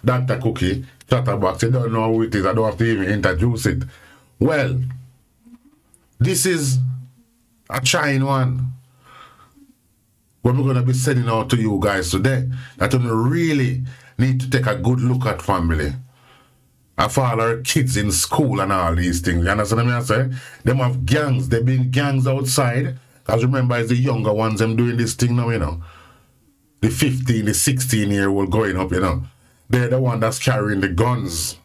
Dr. Cookie, Chatterbox, you don't know who it is, I don't have to even introduce it. Well, this is a trying one. What we're going to be sending out to you guys today, that you really need to take a good look at family. And for all our kids in school and all these things. You understand what I say? Them have gangs, they been gangs outside. Because remember, it's the younger ones them doing this thing now, you know. The 15, the 16-year-old going up, you know. They're the one that's carrying the guns.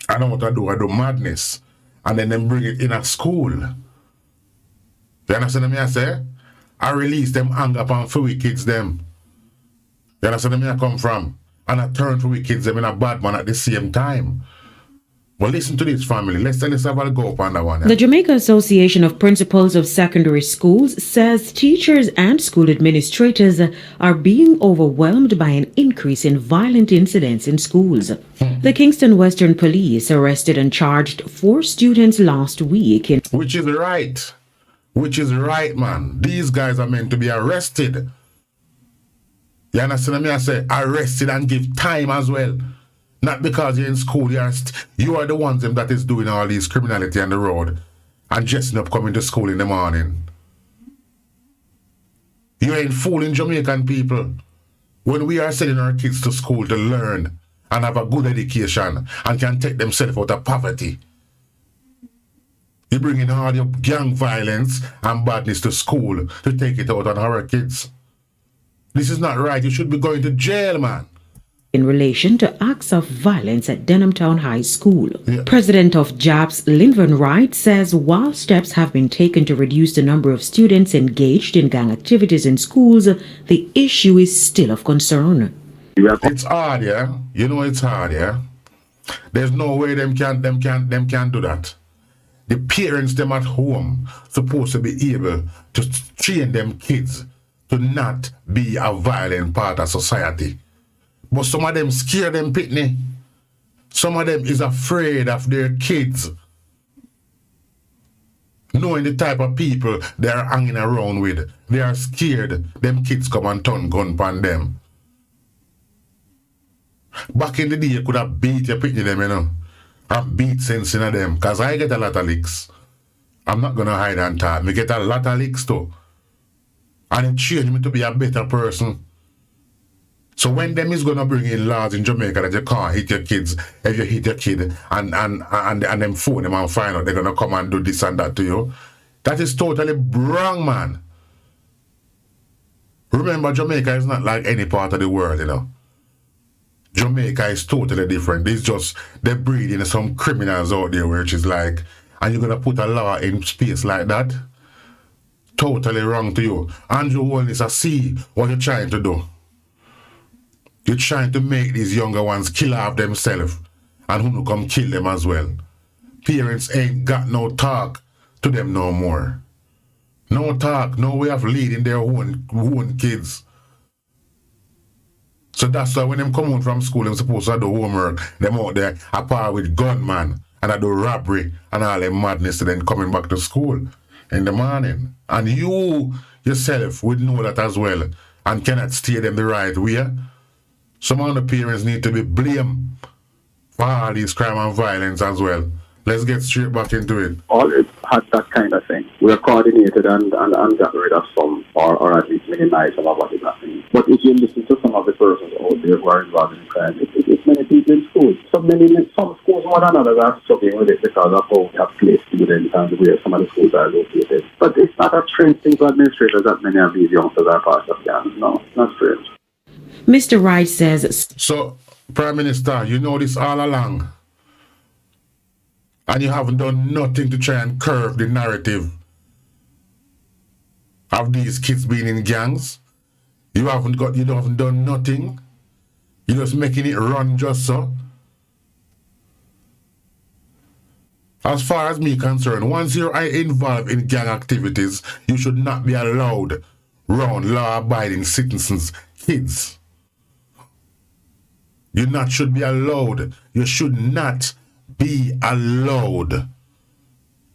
I know what I do madness. And then them bring it in at school. You understand what I say? I release them anger upon for we kids them. You understand where I come from? And I turn for we kids them in a bad man at the same time. Well, listen to this, family. Let's have a go up on that one. The Jamaica Association of Principals of Secondary Schools says teachers and school administrators are being overwhelmed by an increase in violent incidents in schools. The Kingston Western Police arrested and charged 4 students last week. Which is right. Which is right, man. These guys are meant to be arrested. You understand me? I say arrested and give time as well. Not because you're in school, you are the ones them that is doing all these criminality on the road and dressing up coming to school in the morning. You ain't fooling Jamaican people. When we are sending our kids to school to learn and have a good education and can take themselves out of poverty, you bring in all your gang violence and badness to school to take it out on our kids. This is not right. You should be going to jail, man. In relation to acts of violence at Denham Town High School. Yeah. President of JAPS, Linvin Wright, says while steps have been taken to reduce the number of students engaged in gang activities in schools, the issue is still of concern. It's hard, yeah? You know it's hard, yeah? There's no way them can do that. The parents them at home supposed to be able to train them kids to not be a violent part of society. But some of them scare them pitney. Some of them is afraid of their kids. Knowing the type of people they are hanging around with. They are scared them kids come and turn gun upon them. Back in the day, you could have beat your pitney them, you know. And beat sense in them. Because I get a lot of licks. I'm not going to hide and talk. Me get a lot of licks too. And it changed me to be a better person. So when them is gonna bring in laws in Jamaica that you can't hit your kids if you hit your kid and them phone them and find out they're gonna come and do this and that to you, that is totally wrong, man. Remember, Jamaica is not like any part of the world, you know. Jamaica is totally different. It's just they're breeding some criminals out there, which is like, and you're gonna put a law in space like that? Totally wrong to you. Andrew Holness, I see what you're trying to do. You're trying to make these younger ones kill off themselves and who come kill them as well. Parents ain't got no talk to them no more. No talk, no way of leading their own kids. So that's why when them come home from school, they're supposed to do homework. Them out there apart with gunman and I do robbery and all them madness and then coming back to school in the morning. And you yourself would know that as well and cannot steer them the right way. Some of the parents need to be blamed for all these crime and violence as well. Let's get straight back into it. All it had that kind of thing. We are coordinated and got rid of some, or at least minimize some of what is happening. But if you listen to some of the persons out there who are involved in crime, it's many people in schools. Some schools more than others are struggling with it because of how we have placed students and where some of the schools are located. But it's not a strange thing to administrators that many of these youngsters are part of gangs. No, it's not strange. Mr. Wright says... So, Prime Minister, you know this all along. And you haven't done nothing to try and curb the narrative of these kids being in gangs. You haven't done nothing. You're just making it run just so. As far as me concerned, once you're involved in gang activities, you should not be allowed around law-abiding citizens, kids. You should be allowed. You should not be allowed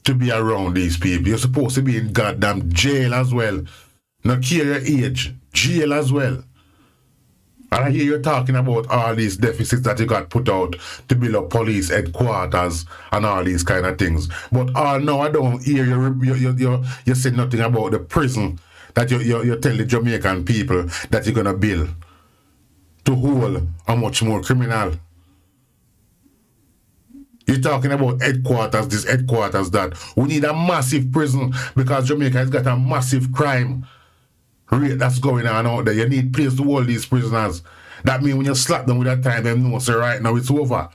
to be around these people. You're supposed to be in goddamn jail as well. Not care your age. Jail as well. And I hear you talking about all these deficits that you got put out to build up police headquarters and all these kind of things. But no, I don't hear you say nothing about the prison that you tell the Jamaican people that you're going to build to hold a much more criminal. You're talking about headquarters, this headquarters that. We need a massive prison because Jamaica has got a massive crime rate that's going on out there. You need place to hold these prisoners. That means when you slap them with that time, them know, say right now it's over.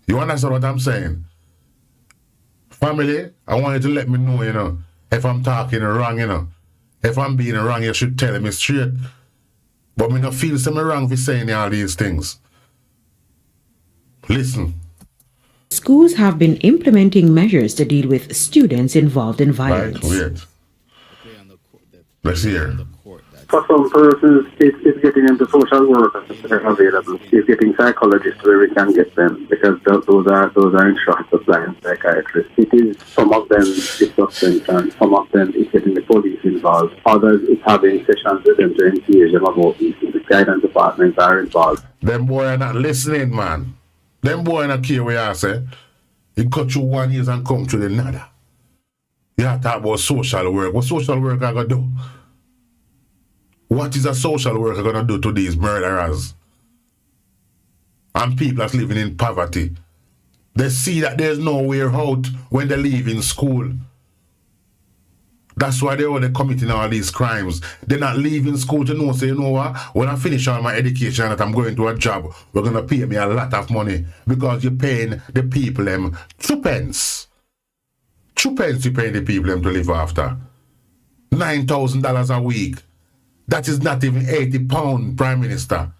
You understand what I'm saying? Family, I want you to let me know, you know, if I'm talking wrong, you know. If I'm being wrong, you should tell me straight. But me not feel some wrong for saying all these things. Listen. Schools have been implementing measures to deal with students involved in violence. Right, wait. Let's hear. For some persons, it's getting into social workers that are available. It's getting psychologists where we can get them because those are in short supply and psychiatrists. It is some of them it's suspension, some of them it's getting the police involved. Others it's having sessions with them to engage them about these. The guidance departments are involved. Them boy are not listening, man. Them boy are not care what you say. You cut through 1 year and come through the nada. You have to talk about social work. What social work are going to do? What is a social worker going to do to these murderers? And people that's living in poverty. They see that there's no way out when they leave in school. That's why they're committing all these crimes. They're not leaving school to know, say, you know what, when I finish all my education and I'm going to a job, we're going to pay me a lot of money because you're paying the people them 2 pence. 2 pence you paying the people them to live after. $9,000 a week. That is not even £80, Prime Minister.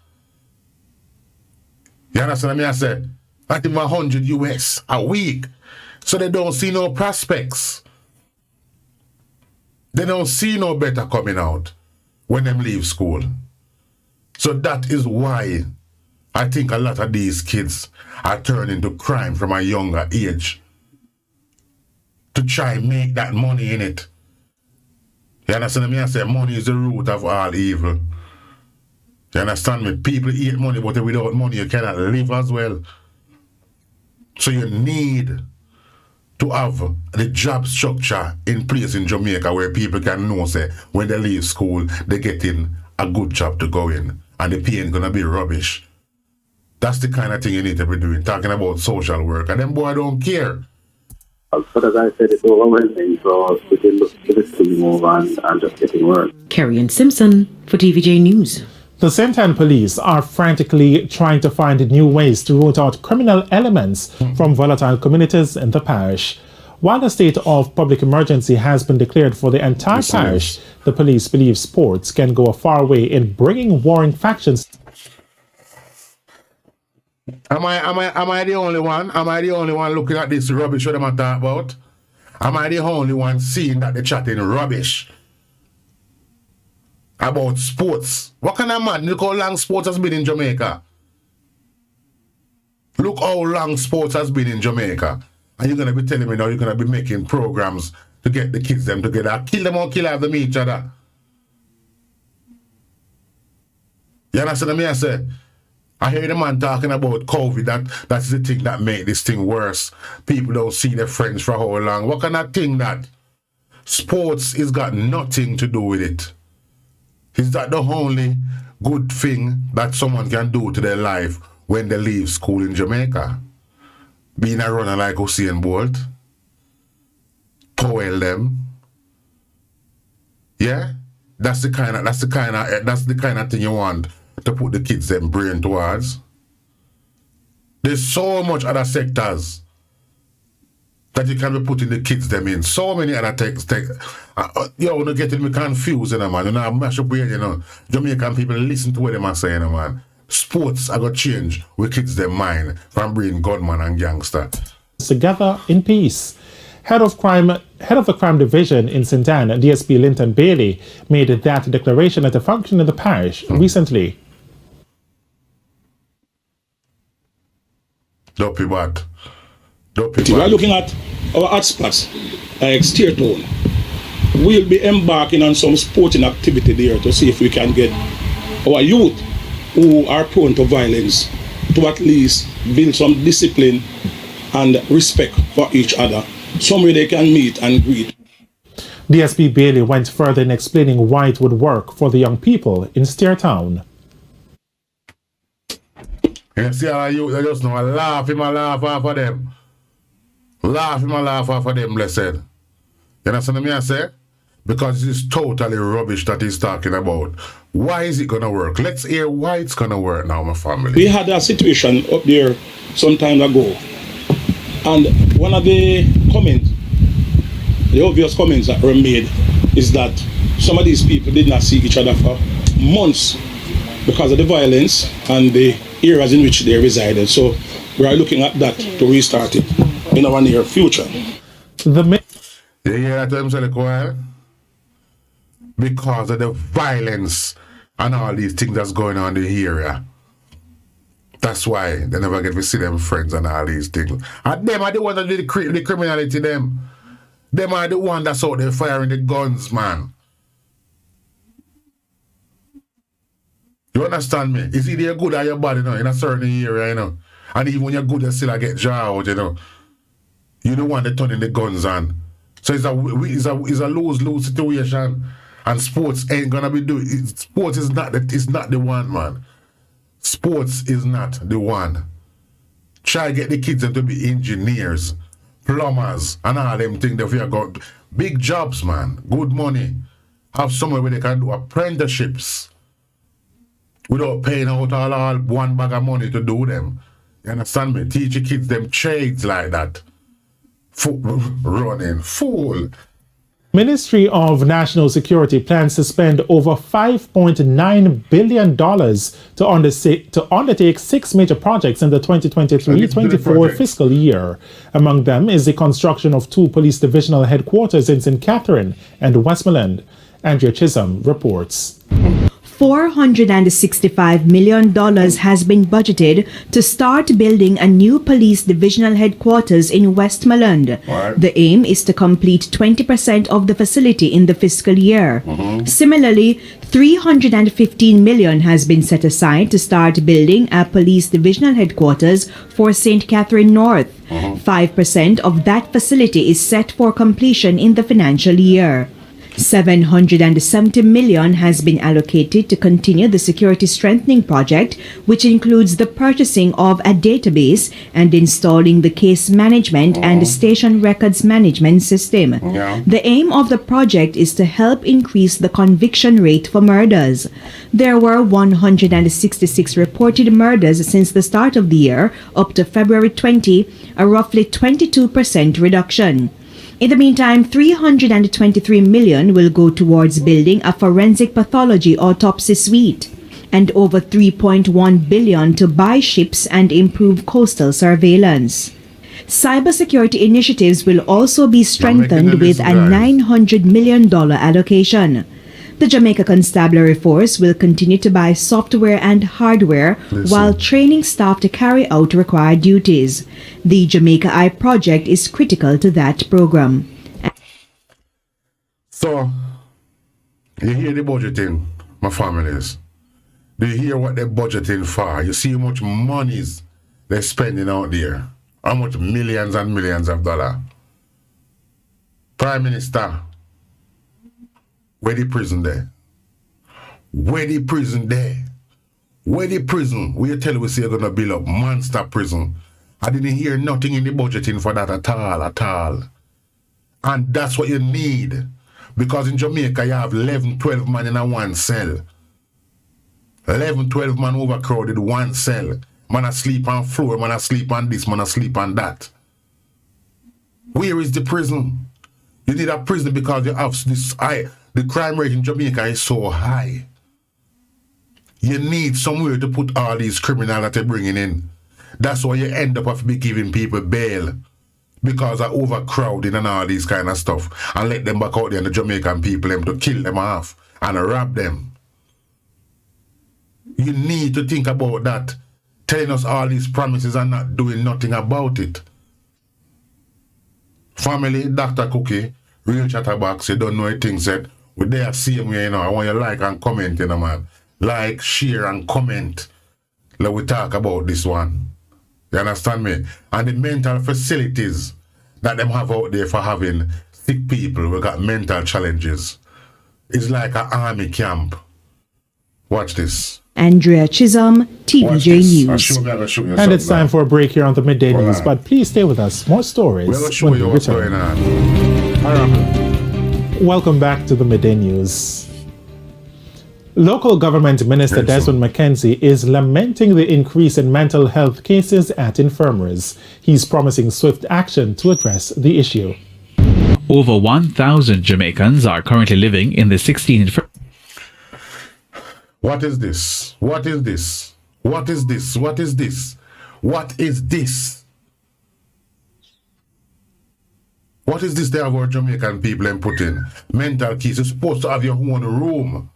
You understand what I say? Not even 100 US a week. So they don't see no prospects. They don't see no better coming out when them leave school. So that is why I think a lot of these kids are turning to crime from a younger age. To try and make that money in it. You understand me? I say money is the root of all evil. You understand me? People eat money, but without money you cannot live as well. So you need to have the job structure in place in Jamaica where people can know, say, when they leave school, they get in a good job to go in. And the pay ain't gonna be rubbish. That's the kind of thing you need to be doing, talking about social work. And them boy don't care. But as I said, it's overwhelming, so we can look to this to move on and just getting worse. Kerry Simpson for TVJ News. The St. Anne police are frantically trying to find new ways to root out criminal elements from volatile communities in the parish. While a state of public emergency has been declared for the entire parish, the police believe sports can go a far way in bringing warring factions. Am I the only one? Am I the only one looking at this rubbish what I'm talking about? Am I the only one seeing that they're chatting rubbish about sports? What kind of man? Look how long sports has been in Jamaica. Look how long sports has been in Jamaica. And you're going to be telling me now you're going to be making programs to get the kids them together. Kill them or kill them each other. You understand what I say? I hear the man talking about COVID, that's the thing that make this thing worse. People don't see their friends for how long. What kind of thing that? Sports has got nothing to do with it. Is that the only good thing that someone can do to their life when they leave school in Jamaica? Being a runner like Usain Bolt? Powell them? Yeah? That's the kind of thing you want to put the kids them brain towards. There's so much other sectors that you can be putting the kids them in. So many other you're not getting me confused, you know, man. You know, I mash up here, you know. Jamaican people listen to what them are saying, you know, man. Sports are going to change with kids their mind from being gunman and gangster. Together in peace. Head of the crime division in St. Anne, DSP Linton Bailey, made that declaration at a function in the parish recently. Dopey what? We are looking at our hotspots, like Steer Town. We'll be embarking on some sporting activity there to see if we can get our youth who are prone to violence to at least build some discipline and respect for each other, somewhere they can meet and greet. DSP Bailey went further in explaining why it would work for the young people in Steer Town. You see all you, they just know I laugh off of them. Laugh off of them, blessed. You understand what I say? Because it's totally rubbish that he's talking about. Why is it gonna work? Let's hear why it's gonna work now, my family. We had a situation up there some time ago, and one of the comments, the obvious comments that were made, is that some of these people did not see each other for months because of the violence and the areas in which they resided. So we are looking at that to restart it in our near future. You hear that, Mr. Because of the violence and all these things that's going on in the area. That's why they never get to see them friends and all these things. And them are the ones that do the criminality, them. Them are the ones that's out there firing the guns, man. You understand me? It's either you're good or you're bad, you know, in a certain area, you know. And even when you're good, you still get draw out, you know. You don't want to turn in the guns on. So it's a lose-lose situation. And sports ain't gonna be doing it. Sports is not the one, man. Sports is not the one. Try to get the kids to be engineers, plumbers, and all them things that we have got. Big jobs, man. Good money. Have somewhere where they can do apprenticeships without paying out all one bag of money to do them. You understand me? Teach your kids them trades like that. Running fool. Ministry of National Security plans to spend over $5.9 billion to undertake 6 major projects in the 2023-24 fiscal year. Among them is the construction of 2 police divisional headquarters in St. Catherine and Westmoreland. Andrea Chisholm reports. $465 million has been budgeted to start building a new police divisional headquarters in Westmoreland. Right. The aim is to complete 20% of the facility in the fiscal year. Similarly, $315 million has been set aside to start building a police divisional headquarters for St. Catherine North. 5% of that facility is set for completion in the financial year. $770 million has been allocated to continue the security strengthening project, which includes the purchasing of a database and installing the case management and station records management system. The aim of the project is to help increase the conviction rate for murders. There were 166 reported murders since the start of the year, up to February 20, a roughly 22% reduction. In the meantime, $323 million will go towards building a forensic pathology autopsy suite, and over $3.1 billion to buy ships and improve coastal surveillance. Cybersecurity initiatives will also be strengthened with a $900 million allocation. The Jamaica Constabulary Force will continue to buy software and hardware while training staff to carry out required duties. The Jamaica Eye project is critical to that program. So, you hear the budgeting, my families. Do you hear what they're budgeting for? You see how much monies they're spending out there. How much millions and millions of dollars. Prime Minister, where the prison there? Where the prison there? Where the prison? Where you tell we say you're going to build up monster prison? I didn't hear nothing in the budgeting for that at all. And that's what you need. Because in Jamaica you have 11, 12 man in a one cell. 11, 12 man overcrowded, one cell. Man asleep on floor, man asleep on this, man asleep on that. Where is the prison? You need a prison because you have this high. The crime rate in Jamaica is so high. You need somewhere to put all these criminals that you're bringing in. That's why you end up have to be giving people bail. Because of overcrowding and all these kind of stuff. And let them back out there and the Jamaican people them to kill them off and rob them. You need to think about that. Telling us all these promises and not doing nothing about it. Family, Dr. Cookie, Real Chatterbox, you don't know a thing said. We there same way, you know. I want you like and comment, you know, man. like, share, and comment. Let we talk about this one. You understand me? And the mental facilities that them have out there for having sick people who got mental challenges. It's like an army camp. Watch this. Andrea Chisholm, Watch TVJ this. News. And it's time for a break here on the Midday News, but please stay with us. More stories We're going to show when you we what's return. going on. All right. Welcome back to the Midday News. Local Government Minister Desmond McKenzie is lamenting the increase in mental health cases at infirmaries. He's promising swift action to address the issue. Over 1,000 Jamaicans are currently living in the 16 What is this? What is this? What is this? What is this? What is this? What is this they have our Jamaican people and put in? Mental keys. You're supposed to have your own room.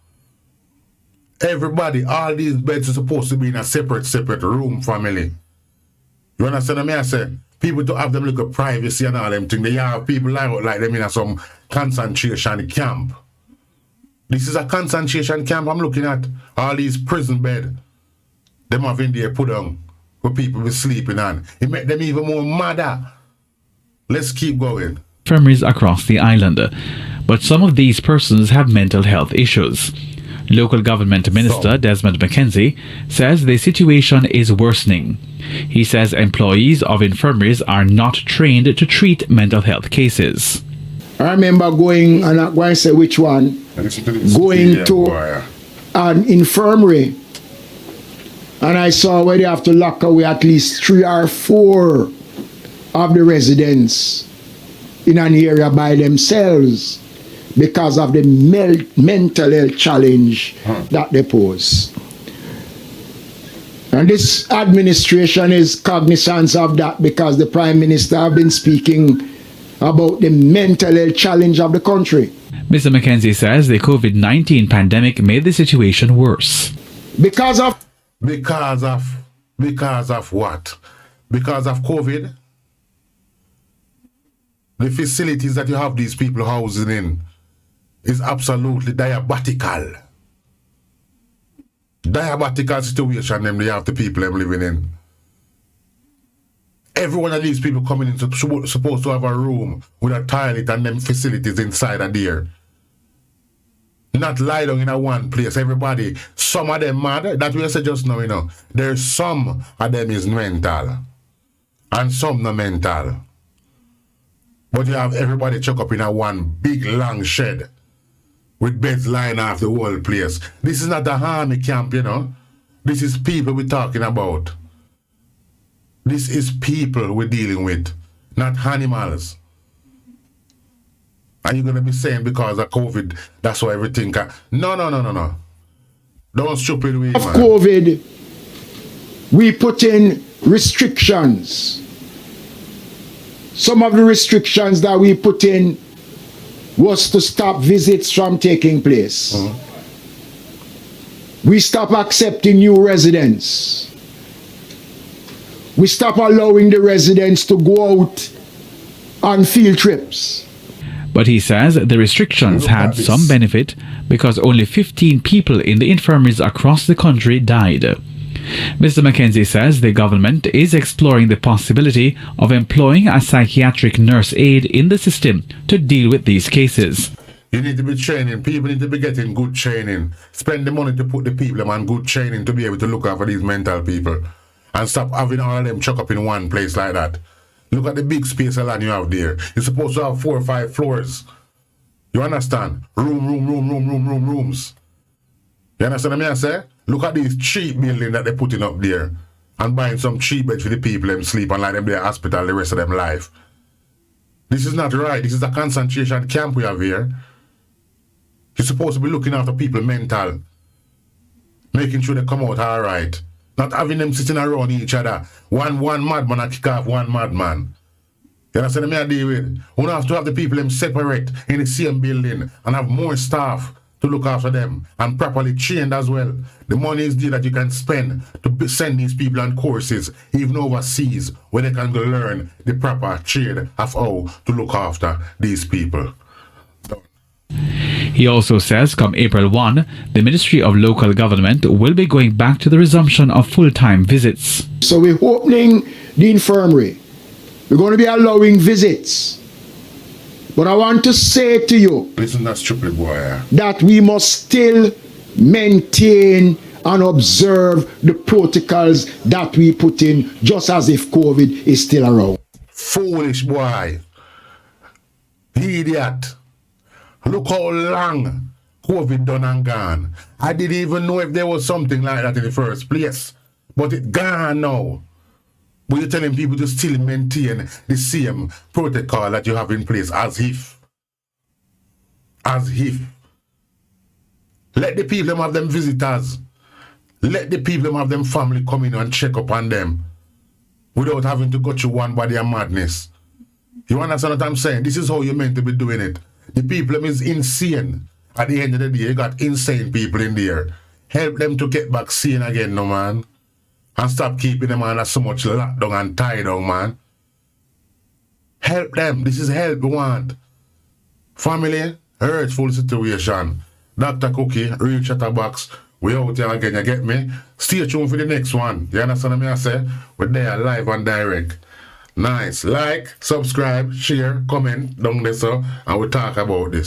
Everybody, all these beds are supposed to be in a separate room, family. You understand what I say? People to have them little privacy and all them things. They have people like them in some concentration camp. This is a concentration camp I'm looking at. All these prison bed. Them have in there put on where people be sleeping on. It make them even more madder. Let's keep going. infirmaries across the island. But some of these persons have mental health issues. Local Government Minister Desmond McKenzie says the situation is worsening. He says employees of infirmaries are not trained to treat mental health cases. I remember going, and I'm going to say which one, going to an infirmary, and I saw where they have to lock away at least 3 or 4 of the residents in an area by themselves because of the mental health challenge that they pose. And this administration is cognizant of that because the Prime Minister have been speaking about the mental health challenge of the country. Mr. McKenzie says the COVID-19 pandemic made the situation worse. Because of what? Because of COVID? The facilities that you have these people housing in is absolutely diabolical. Diabolical situation them they have the people them living in. Every one of these people coming in supposed to have a room with a toilet and them facilities inside of there. Not lie down in a one place. Everybody, some of them mad. That we say just now, you know. There's some of them is mental. And some not mental. But you have everybody chuck up in a one big long shed with beds lying off the whole place. This is not a army camp, you know. This is people we're talking about. This is people we're dealing with, not animals. Are you going to be saying because of COVID, that's why everything can... No. Don't stupid way, man. Of COVID, we put in restrictions. Some of the restrictions that we put in was to stop visits from taking place. We stop accepting new residents. We stop allowing the residents to go out on field trips. But he says the restrictions had some benefit because only 15 people in the infirmaries across the country died. Mr. McKenzie says the government is exploring the possibility of employing a psychiatric nurse aide in the system to deal with these cases. You need to be training. People need to be getting good training. Spend the money to put the people on good training to be able to look after these mental people. And stop having all of them chuck up in one place like that. Look at the big space of land you have there. You're supposed to have 4 or 5 floors. You understand? Rooms. You understand what I say? Look at these cheap buildings that they're putting up there. And buying some cheap beds for the people them sleep and like them their hospital the rest of them life. This is not right. This is a concentration camp we have here. You're supposed to be looking after people mental. Making sure they come out all right. Not having them sitting around each other. One madman and kick off one madman. You understand what I deal with? We have to have the people them separate in the same building and have more staff to look after them and properly trained as well. The money is there that you can spend to send these people on courses, even overseas, where they can go learn the proper trade of how to look after these people. He also says come April 1, the Ministry of Local Government will be going back to the resumption of full-time visits. So we're opening the infirmary. We're going to be allowing visits. But I want to say to you, listen, that's stupid boy. That we must still maintain and observe the protocols that we put in, just as if COVID is still around. Foolish boy. Idiot. Look how long COVID done and gone. I didn't even know if there was something like that in the first place. But it gone now. But you're telling people to still maintain the same protocol that you have in place as if. As if. Let the people have them visitors. Let the people have them family come in and check up on them without having to go through one body of madness. You understand what I'm saying? This is how you're meant to be doing it. The people is insane. At the end of the day, you got insane people in there. Help them to get back sane again, no man. And stop keeping them under so much lockdown and tie down, man. Help them. This is help we want. Family, hurtful situation. Dr. Cookie, Real Chatterbox. We out here again, you get me? Stay tuned for the next one. You understand what I say? We're there live and direct. Nice. Like, subscribe, share, comment down there, so, and we talk about this.